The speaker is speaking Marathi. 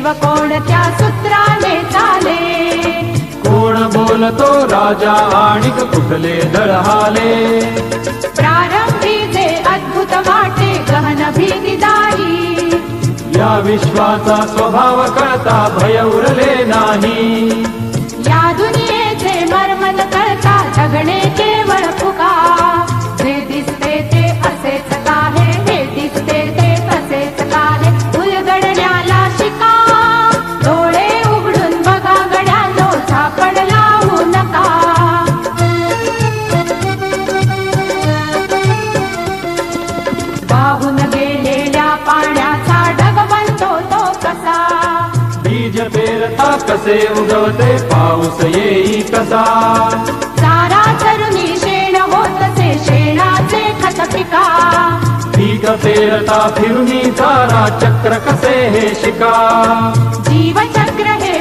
विश्व कोणत्या सूत्राने चाले, कोण बोलतो राजा आणिक कुठले दळहाले, प्रारंभी जे अद्भुत वाटे गहन भीतीदायी, या विश्वाचा स्वभाव कळता भय उरले नाही, या दुनियेचे मर्मन कळता जगणे केवळ फुका, जे दिसते ते असेच काहे, हे दिसते ते तसेच काहे, उलगडण्याला शिका, डोळे उघडून बघा गड्यानो, झापड लावू नका. वाहून गेलेल्या पाण्याचा ढग बनतो तो कसा, बीज पेरता कसे उगवते पाऊस येई कसा, चारा चरुनी शेण होतसे शेणाचे खत पिका, पीक पेरता फिरुनी चारा चक्र कसे हे शिका, जीवचक्र हे